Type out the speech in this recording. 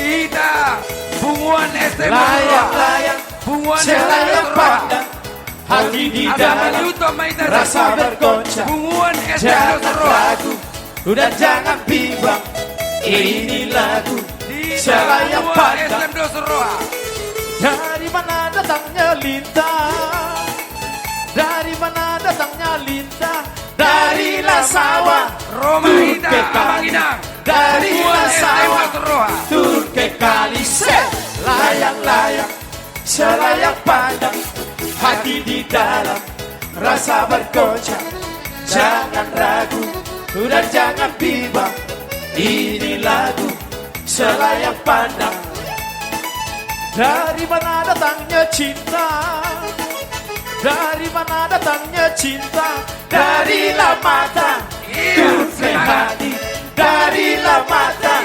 Kita bunguan STM layang-layang, bunguan selayang pandang, hati di dalam rasa bergoncang. bunguan Jangan STM ragu dan jangan bimbang, ini lagu selayang pandang. Dari mana datangnya lintang? Dari mana datangnya lintang? Dari Lasawa Roma Ida ke Abanginang, dari Lasawa Roa. turun ke Kalise. Layang-layang, selayang pandang, hati di dalam rasa bergoncang. Jangan ragu dan jangan bimbang, ini lagu selayang pandang. Dari mana datangnya cinta? Dari mana datangnya cinta? Dari La Mata turun ke hati. Dari La Mata